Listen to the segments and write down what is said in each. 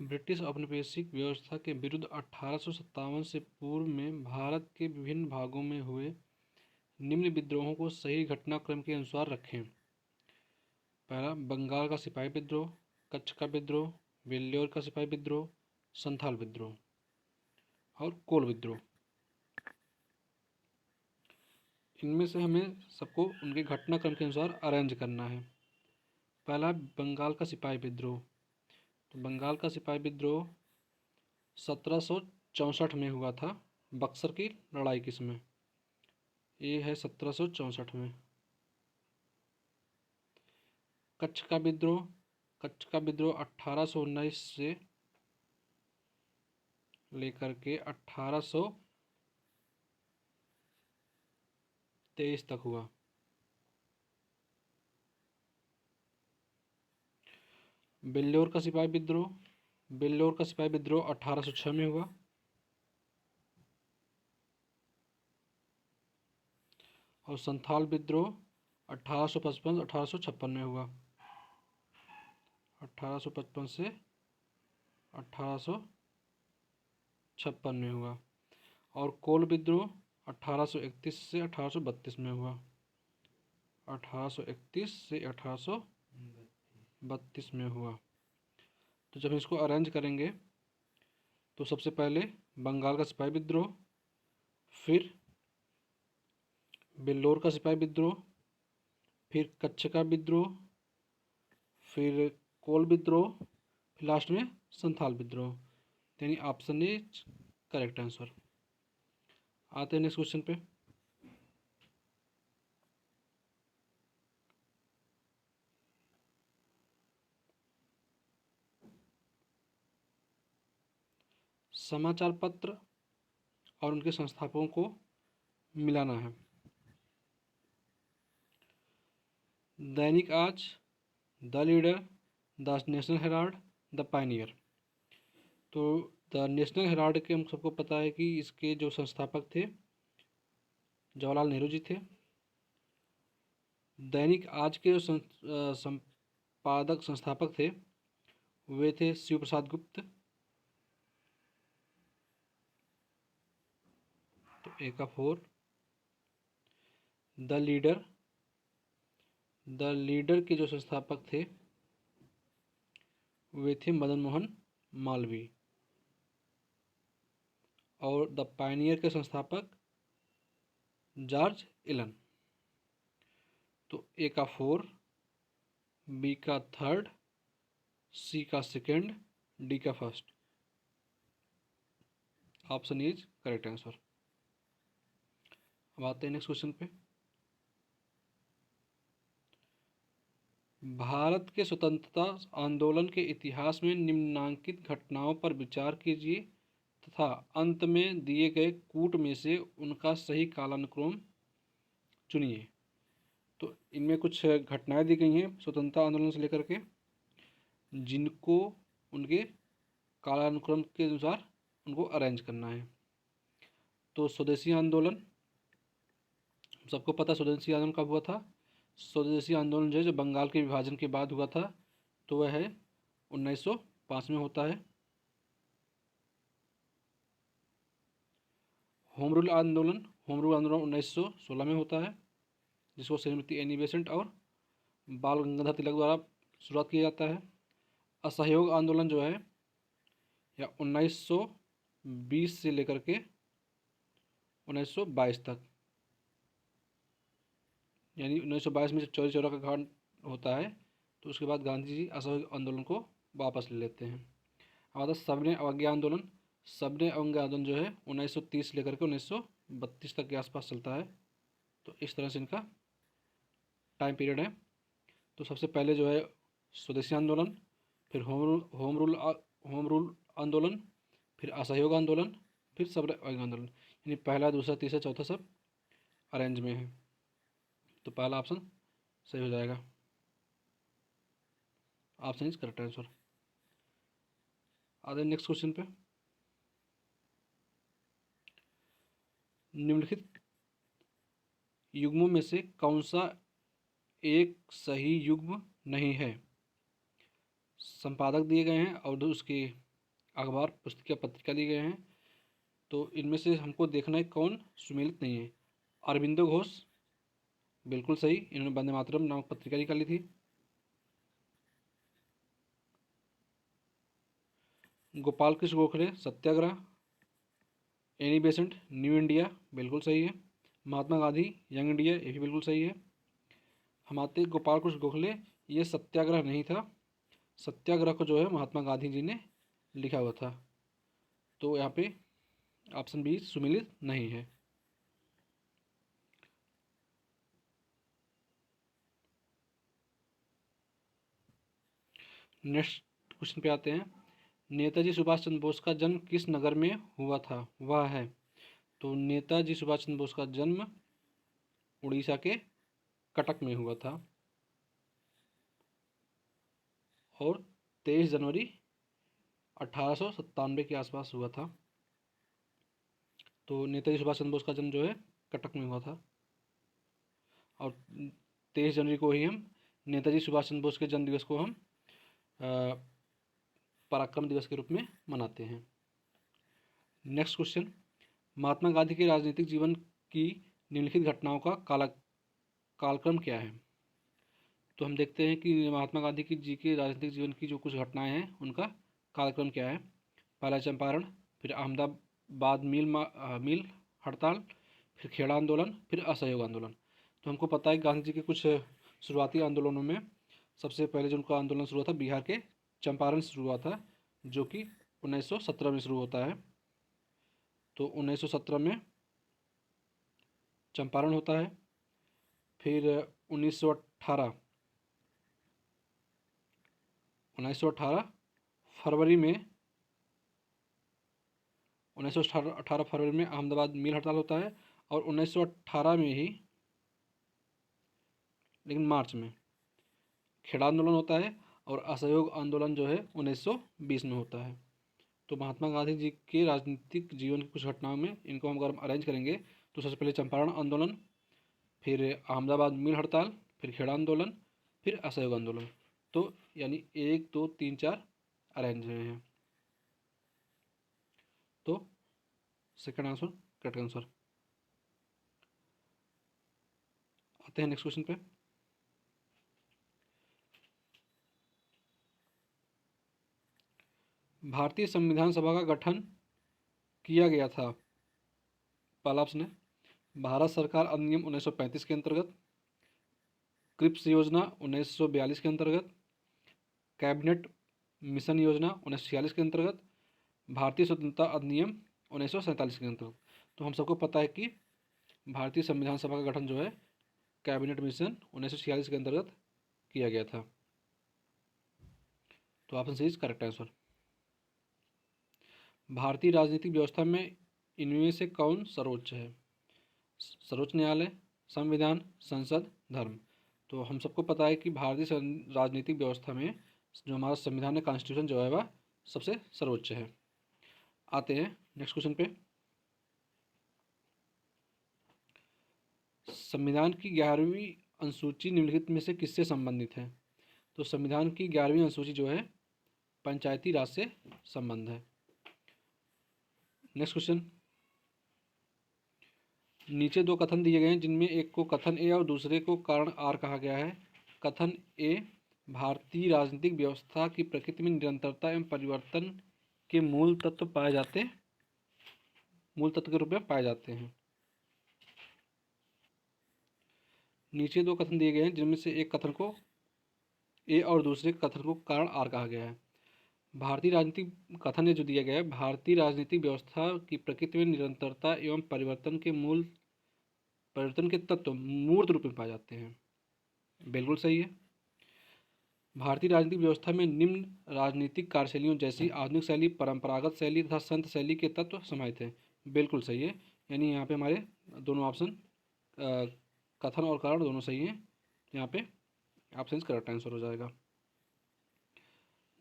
British औपनिवेशिक व्यवस्था के विरुद्ध 1857 से पूर्व में भारत के विभिन्न भागों में हुए निम्न विद्रोहों को सही घटनाक्रम के अनुसार रखें। पहला, बंगाल का सिपाही विद्रोह, कच्छ का विद्रोह, वेल्लोर का सिपाही विद्रोह, संथाल विद्रोह और कोल विद्रोह। इनमें से हमें सबको उनके घटनाक्रम के अनुसार अरेंज करना है। पहला, बंगाल का सिपाही विद्रोह। तो बंगाल का सिपाही विद्रोह 1764 में हुआ था, बक्सर की लड़ाई के समय। ये है 1764 में। कच्छ का विद्रोह। कच्छ का विद्रोह 1819 से लेकर के 1823 तक हुआ। वेल्लोर का सिपाही विद्रोह। वेल्लोर का सिपाही विद्रोह 1806 में हुआ। और संथाल विद्रोह 1855-1856 में हुआ। 1855 से 1856 में हुआ। और कोल विद्रोह 1831 से 1832 में हुआ। 1831 से 1832 में हुआ। तो जब इसको अरेंज करेंगे तो सबसे पहले बंगाल का सिपाही विद्रोह, फिर वेल्लोर का सिपाही विद्रोह, फिर कच्छ का विद्रोह, फिर कोल विद्रोह, फिर लास्ट में संथाल विद्रोह। यानी ऑप्शन ए करेक्ट आंसर। आते हैं नेक्स्ट क्वेश्चन पे। समाचार पत्र और उनके संस्थापकों को मिलाना है। दैनिक आज, the leader, the national Herald, the Pioneer. तो द नेशनल हेराल्ड के हम सबको पता है कि इसके जो संस्थापक थे जवाहरलाल नेहरू जी थे। दैनिक आज के जो संपादक संस्थापक थे वे थे शिव प्रसाद गुप्त। तो ए का 4। द लीडर, द लीडर के जो संस्थापक थे वे थे मदन मोहन मालवीय। और द पायनियर के संस्थापक जॉर्ज एलन। तो ए का 4, बी का 3rd, सी का 2nd, डी का 1st। Option is correct answer. अब आते हैं नेक्स्ट क्वेश्चन पे। भारत के स्वतंत्रता आंदोलन के इतिहास में निम्नांकित घटनाओं पर विचार कीजिए तथा अंत में दिए गए कूट में से उनका सही कालानुक्रम चुनिए। तो इनमें कुछ घटनाएं दी गई हैं स्वतंत्रता आंदोलन से लेकर के, जिनको उनके कालानुक्रम के अनुसार उनको अरेंज करना है। तो स्वदेशी आंदोलन, सबको पता स्वदेशी आंदोलन कब हुआ था। स्वदेशी आंदोलन जो है जो बंगाल के विभाजन के बाद हुआ था, तो वह है 1905 में होता है। होम रूल आंदोलन, 1916 में होता है, जिसको श्रीमती एनी बेसेंट और बाल गंगाधर तिलक द्वारा शुरुआत किया जाता है। असहयोग आंदोलन जो है या 1920 से लेकर के 1922 तक, यानी 1922 में जब चौरी चौरा का कांड होता है तो उसके बाद गांधी जी असहयोग आंदोलन को वापस ले लेते हैं। अब आता है सबने अवज्ञा आंदोलन। सबने अवज्ञा आंदोलन जो है 1930 से लेकर के 1932 तक के आसपास चलता है। तो इस तरह से इनका टाइम पीरियड है। तो सबसे पहले जो है स्वदेशी आंदोलन, फिर होम रूल आंदोलन, फिर असहयोग आंदोलन, फिर सबने अवज्ञा आंदोलन। यानी पहला, दूसरा, तीसरा, चौथा सब अरेंज में है। तो पहला ऑप्शन सही हो जाएगा। Option is correct answer. आते नेक्स्ट क्वेश्चन पे। निम्नलिखित युग्मों में से कौन सा एक सही युग्म नहीं है। संपादक दिए गए हैं और उसके अखबार, पुस्तिका, पत्रिका दिए गए हैं। तो इनमें से हमको देखना है कौन सुमेलित नहीं है। अरविंदो घोष, बिल्कुल सही, इन्होंने वंदे मातरम नामक पत्रिका निकाली थी। गोपाल कृष्ण गोखले, सत्याग्रह। एनी बेसेंट, न्यू इंडिया, बिल्कुल सही है। महात्मा गांधी, यंग इंडिया, ये भी बिल्कुल सही है। हम आते गोपाल कृष्ण गोखले, ये सत्याग्रह नहीं था, सत्याग्रह को जो है महात्मा गांधी जी ने लिखा हुआ था। तो यहाँ पे ऑप्शन बी सुमेलित नहीं है। नेक्स्ट क्वेश्चन पे आते हैं। नेताजी सुभाष चंद्र बोस का जन्म किस नगर में हुआ था, वह है। तो नेताजी सुभाष चंद्र बोस का जन्म उड़ीसा के कटक में हुआ था और 23 जनवरी 1897 के आसपास हुआ था। तो नेताजी सुभाष चंद्र बोस का जन्म जो है कटक में हुआ था और 23 जनवरी को ही हम नेताजी सुभाष चंद्र बोस के जन्म दिवस को हम पराक्रम दिवस के रूप में मनाते हैं। नेक्स्ट क्वेश्चन, महात्मा गांधी के राजनीतिक जीवन की निम्नलिखित घटनाओं का कालक्रम क्या है। तो हम देखते हैं कि महात्मा गांधी की जी के राजनीतिक जीवन की जो कुछ घटनाएं हैं उनका कालक्रम क्या है। पहला चंपारण, फिर अहमदाबाद मिल हड़ताल, फिर खेड़ा आंदोलन, फिर असहयोग आंदोलन। तो हमको पता है गांधी जी के कुछ शुरुआती आंदोलनों में सबसे पहले जो उनका आंदोलन शुरू हुआ था बिहार के चंपारण से शुरू हुआ था, जो कि 1917 में शुरू होता है। तो 1917 में चंपारण होता है। फिर 1918 फरवरी में 1918 फरवरी में अहमदाबाद मिल हड़ताल होता है और 1918 में ही लेकिन मार्च में खेड़ा आंदोलन होता है और असहयोग आंदोलन जो है 1920 में होता है। तो महात्मा गांधी जी के राजनीतिक जीवन की कुछ घटनाओं में इनको हम अगर अरेंज करेंगे तो सबसे पहले चंपारण आंदोलन, फिर अहमदाबाद मिल हड़ताल, फिर खेड़ा आंदोलन, फिर असहयोग आंदोलन। तो यानी 1 2 3 4 अरेंज हुए हैं। तो सेकंड आंसर करेक्ट आंसर। आते हैं नेक्स्ट क्वेश्चन पे। भारतीय संविधान सभा का गठन किया गया था। पहला ऑप्शन है भारत सरकार अधिनियम 1935 के अंतर्गत, क्रिप्स योजना 1942 के अंतर्गत, कैबिनेट मिशन योजना 1946 के अंतर्गत, भारतीय स्वतंत्रता अधिनियम 1947 के अंतर्गत। तो हम सबको पता है कि भारतीय संविधान सभा का गठन जो है कैबिनेट मिशन 1946 के अंतर्गत किया गया था। तो option C is correct answer. भारतीय राजनीतिक व्यवस्था में इनमें से कौन सर्वोच्च है। सर्वोच्च न्यायालय, संविधान, संसद, धर्म। तो हम सबको पता है कि भारतीय राजनीतिक व्यवस्था में जो हमारा संविधान है, कॉन्स्टिट्यूशन जो है वह सबसे सर्वोच्च है। आते हैं नेक्स्ट क्वेश्चन पे। संविधान की 11वीं अनुसूची निम्नलिखित में से किससे संबंधित है। तो संविधान की 11वीं अनुसूची जो है पंचायती राज से संबंध है। नेक्स्ट क्वेश्चन, नीचे दो कथन दिए गए हैं जिनमें एक को कथन ए और दूसरे को कारण आर कहा गया है। कथन ए, भारतीय राजनीतिक व्यवस्था की प्रकृति में निरंतरता एवं परिवर्तन के मूल तत्व के रूप में पाए जाते हैं। नीचे दो कथन दिए गए हैं जिनमें से एक कथन को ए और दूसरे कथन को कारण आर कहा गया है। भारतीय राजनीतिक कथन जो दिया गया है, भारतीय राजनीतिक व्यवस्था की प्रकृति में निरंतरता एवं परिवर्तन के तत्व मूर्त रूप में पाए जाते हैं। बिल्कुल सही है। भारतीय राजनीतिक व्यवस्था में निम्न राजनीतिक कार्यशैलियों जैसी आधुनिक शैली, परंपरागत शैली तथा संत शैली के तत्व समाहित हैं। बिल्कुल सही है। यानी यहाँ पे हमारे दोनों ऑप्शन कथन और कारण दोनों सही हैं। यहाँ पे ऑप्शन करेक्ट आंसर हो जाएगा।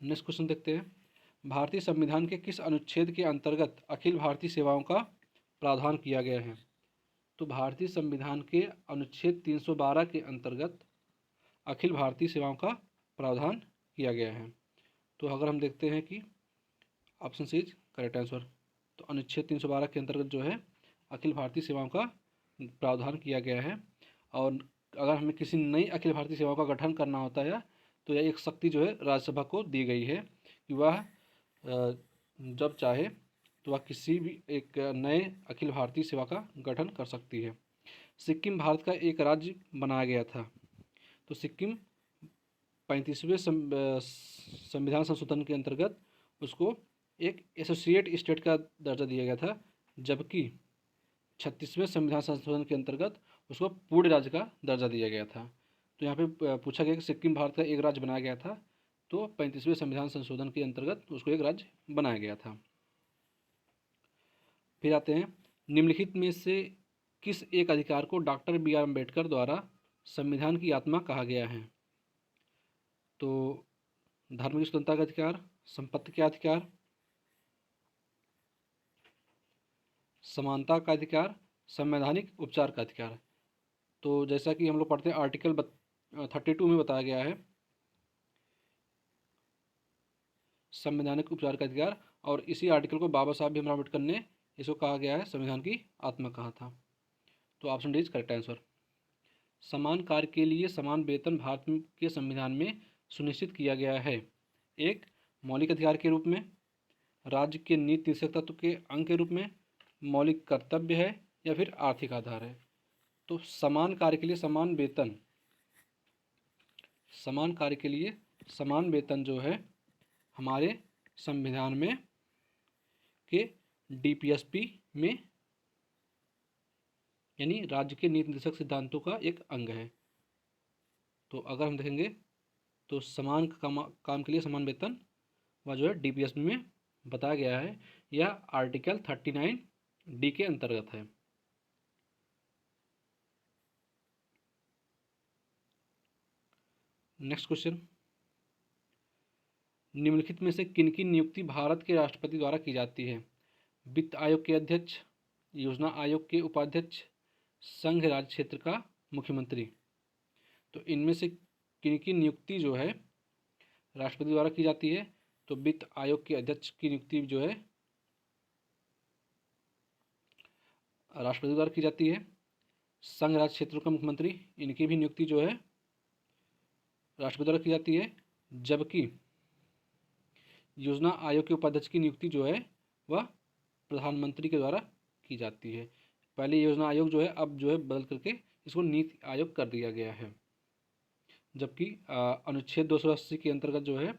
नेक्स्ट क्वेश्चन देखते हैं। भारतीय संविधान के किस अनुच्छेद के अंतर्गत अखिल भारतीय सेवाओं का प्रावधान किया गया है। तो भारतीय संविधान के अनुच्छेद 312 के अंतर्गत अखिल भारतीय सेवाओं का प्रावधान किया गया है। तो अगर हम देखते हैं कि option C is correct answer. तो अनुच्छेद 312 के अंतर्गत जो है अखिल भारतीय सेवाओं का प्रावधान किया गया है। और अगर हमें किसी नई अखिल भारतीय सेवाओं का गठन करना होता है तो यह एक शक्ति जो है राज्यसभा को दी गई है कि वह जब चाहे तो वह किसी भी एक नए अखिल भारतीय सेवा का गठन कर सकती है। सिक्किम भारत का एक राज्य बनाया गया था। तो सिक्किम 35वें संविधान संशोधन के अंतर्गत उसको एक एसोसिएट स्टेट का दर्जा दिया गया था, जबकि 36वें संविधान संशोधन के अंतर्गत उसको पूर्ण राज्य का दर्जा दिया गया था। तो यहाँ पे पूछा गया कि सिक्किम भारत का एक राज्य बनाया गया था, तो 35वें संविधान संशोधन के अंतर्गत उसको एक राज्य बनाया गया था। फिर आते हैं, निम्नलिखित में से किस एक अधिकार को डॉक्टर बी आर अम्बेडकर द्वारा संविधान की आत्मा कहा गया है? तो धार्मिक स्वतंत्रता का अधिकार, संपत्ति का अधिकार, समानता का अधिकार, संवैधानिक उपचार का अधिकार। तो जैसा कि हम लोग पढ़ते हैं आर्टिकल 32 में बताया गया है संवैधानिक उपचार का अधिकार, और इसी आर्टिकल को बाबा साहब भीमराव अम्बेडकर ने इसको कहा गया है संविधान की आत्मा कहा था। तो option D is correct answer. समान कार्य के लिए समान वेतन भारत के संविधान में सुनिश्चित किया गया है। एक, मौलिक अधिकार के रूप में, राज्य के नीति निर्देशक तत्व के अंग के रूप में, मौलिक कर्तव्य है, या फिर आर्थिक आधार है। तो समान कार्य के लिए समान वेतन, समान कार्य के लिए समान वेतन जो है हमारे संविधान में के डीपीएसपी में, यानी राज्य के नीति निर्देशक सिद्धांतों का एक अंग है। तो अगर हम देखेंगे तो समान काम के लिए समान वेतन वह जो है डीपीएसपी में बताया गया है, यह आर्टिकल 39 डी के अंतर्गत है। नेक्स्ट क्वेश्चन, निम्नलिखित में से किनकी नियुक्ति भारत के राष्ट्रपति द्वारा की जाती है? वित्त आयोग के अध्यक्ष, योजना आयोग के उपाध्यक्ष, संघ राज्य क्षेत्र का मुख्यमंत्री। तो इनमें से किनकी नियुक्ति जो है राष्ट्रपति द्वारा की जाती है? तो वित्त आयोग के अध्यक्ष की नियुक्ति जो है राष्ट्रपति द्वारा की जाती है। संघ राज्य क्षेत्रों का मुख्यमंत्री, इनकी भी नियुक्ति जो है राष्ट्रपति द्वारा की जाती है, जबकि योजना आयोग के उपाध्यक्ष की नियुक्ति जो है वह प्रधानमंत्री के द्वारा की जाती है। पहले योजना आयोग जो है अब जो है बदल करके इसको नीति आयोग कर दिया गया है, जबकि अनुच्छेद 280 के अंतर्गत जो है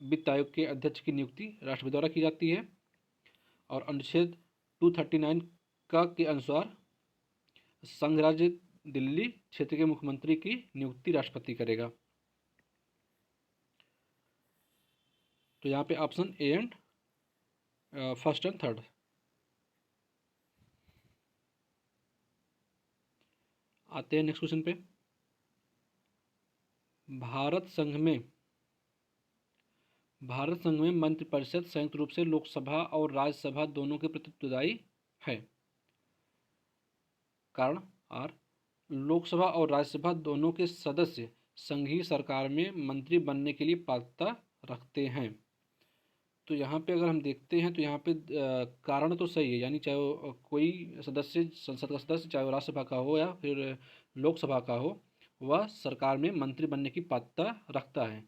वित्त आयोग के अध्यक्ष की नियुक्ति राष्ट्रपति द्वारा की जाती है, और अनुच्छेद 239 का के अनुसार संघ राज्य दिल्ली क्षेत्र के मुख्यमंत्री की नियुक्ति राष्ट्रपति करेगा। तो यहाँ पे option A and first and third. आते हैं नेक्स्ट क्वेश्चन पे, भारत संघ में मंत्रिपरिषद संयुक्त रूप से लोकसभा और राज्यसभा दोनों के प्रति उत्तरदायी है। कारण आर, लोकसभा और राज्यसभा दोनों के सदस्य संघीय सरकार में मंत्री बनने के लिए पात्रता रखते हैं। तो यहाँ पे अगर हम देखते हैं तो यहाँ पे कारण तो सही है, यानी चाहे वो कोई सदस्य संसद का सदस्य, चाहे वो राज्यसभा का हो या फिर लोकसभा का हो, वह सरकार में मंत्री बनने की पात्रता रखता है।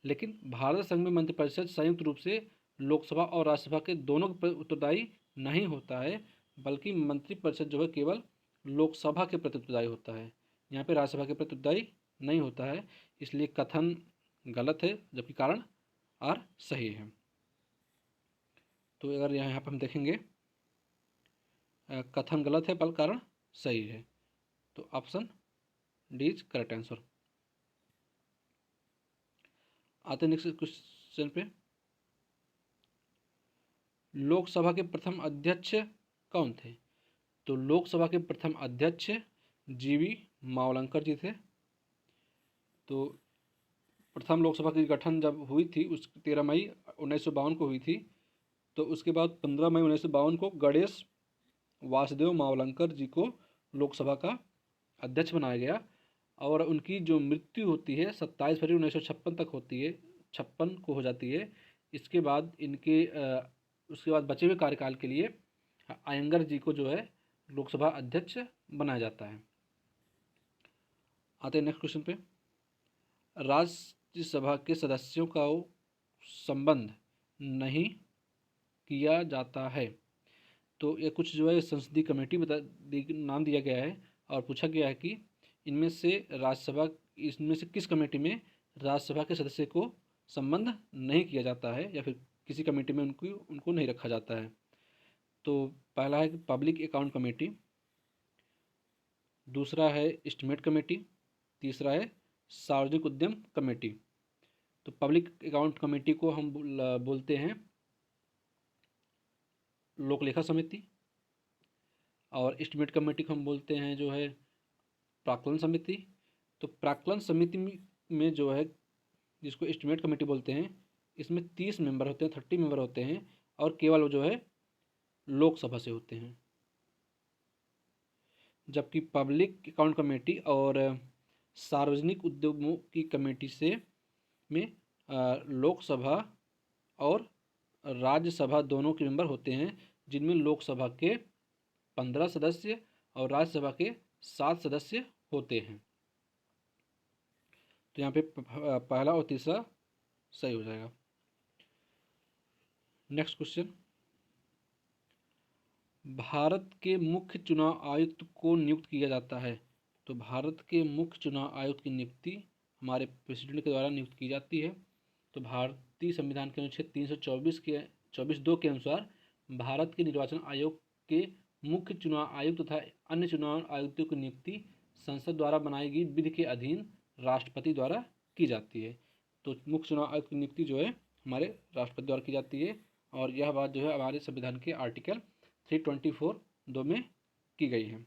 लेकिन भारत संघ में मंत्रिपरिषद संयुक्त रूप से लोकसभा और राज्यसभा के दोनों के उत्तरदायी नहीं होता है, बल्कि मंत्रिपरिषद जो है केवल लोकसभा के प्रति उत्तरदायी होता है, यहाँ पे राज्यसभा के प्रति उत्तरदायी नहीं होता है। इसलिए कथन गलत है, जबकि कारण आर सही है। तो अगर यहाँ पर हम देखेंगे कथन गलत है पर कारण सही है, तो option D is correct answer. आते नेक्स्ट क्वेश्चन पे, लोकसभा के प्रथम अध्यक्ष कौन थे? तो लोकसभा के प्रथम अध्यक्ष जीवी मावलंकर जी थे। तो प्रथम लोकसभा की गठन जब हुई थी उस 13 मई 1952 को हुई थी, तो उसके बाद 15 मई 1952 को गणेश वासुदेव मावलंकर जी को लोकसभा का अध्यक्ष बनाया गया, और उनकी जो मृत्यु होती है 27 फरवरी 1956 तक होती है, 56 को हो जाती है, इसके बाद उसके बाद बचे हुए कार्यकाल के लिए अयंगर जी को जो है लोकसभा अध्यक्ष बनाया जाता है। आते हैं नेक्स्ट क्वेश्चन पे। राज्यसभा के सदस्यों का संबंध नहीं किया जाता है। तो ये कुछ जो है संसदीय कमेटी नाम दिया गया है और पूछा गया है कि इसमें से किस कमेटी में राज्यसभा के सदस्य को संबंध नहीं किया जाता है या फिर किसी कमेटी में उनको नहीं रखा जाता है। तो पहला है पब्लिक अकाउंट कमेटी, दूसरा है एस्टीमेट कमेटी, तीसरा है सार्वजनिक उद्यम कमेटी। तो पब्लिक अकाउंट कमेटी को हम बोलते हैं लोक लेखा समिति, और एस्टीमेट कमेटी को हम बोलते हैं जो है प्राक्कलन समिति। तो प्राक्कलन समिति में जो है, जिसको एस्टीमेट कमेटी बोलते हैं, इसमें 30 मेंबर होते हैं, 30 मेंबर होते हैं, और केवल वो जो है लोकसभा से होते हैं। जबकि पब्लिक अकाउंट कमेटी और सार्वजनिक उद्योगों की कमेटी में लोकसभा और राज्यसभा दोनों के मेंबर होते हैं, जिनमें लोकसभा के 15 सदस्य और राज्यसभा के 7 सदस्य होते हैं। तो यहाँ पे पहला और तीसरा सही हो जाएगा। नेक्स्ट क्वेश्चन, भारत के मुख्य चुनाव आयुक्त को नियुक्त किया जाता है। तो भारत के मुख्य चुनाव आयुक्त की नियुक्ति हमारे प्रेसिडेंट के द्वारा नियुक्त की जाती है। तो भारतीय संविधान के अनुच्छेद 324(2) के अनुसार भारत के निर्वाचन आयोग के मुख्य चुनाव आयुक्त तथा अन्य चुनाव आयुक्तों की नियुक्ति संसद द्वारा बनाई गई विधि के अधीन राष्ट्रपति द्वारा की जाती है। तो मुख्य चुनाव आयुक्त की नियुक्ति जो है हमारे राष्ट्रपति द्वारा की जाती है, और यह बात जो है हमारे संविधान के आर्टिकल 324(2) में की गई है।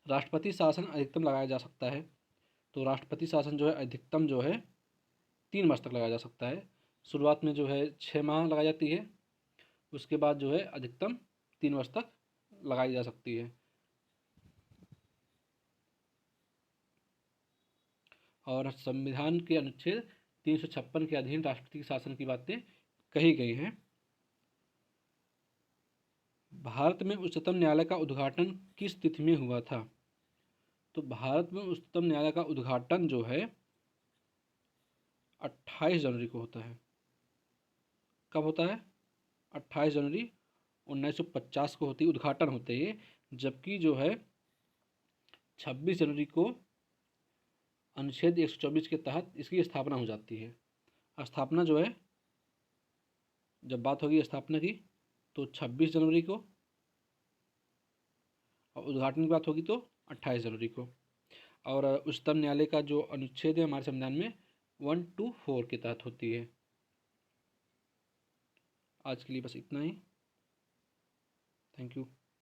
राष्ट्रपति शासन अधिकतम लगाया जा सकता है। तो राष्ट्रपति शासन जो है अधिकतम जो है 3 वर्ष तक लगाया जा सकता है। शुरुआत में जो है 6 माह लगाई जाती है, उसके बाद जो है अधिकतम 3 वर्ष तक लगाई जा सकती है। और संविधान के अनुच्छेद 356 के अधीन राष्ट्रपति शासन की बातें कही गई हैं। भारत में उच्चतम न्यायालय का उद्घाटन किस तिथि में हुआ था? तो भारत में उच्चतम न्यायालय का उद्घाटन जो है 28 जनवरी को होता है। कब होता है? 28 जनवरी 1950 को उद्घाटन होते हैं। जबकि जो है 26 जनवरी को अनुच्छेद 124 के तहत इसकी स्थापना हो जाती है। स्थापना जो है, जब बात होगी स्थापना की, तो 26 जनवरी को, और उद्घाटन की बात होगी तो 28 जनवरी को। और उच्चतम न्यायालय का जो अनुच्छेद है हमारे संविधान में 124 के तहत होती है। आज के लिए बस इतना ही। Thank you.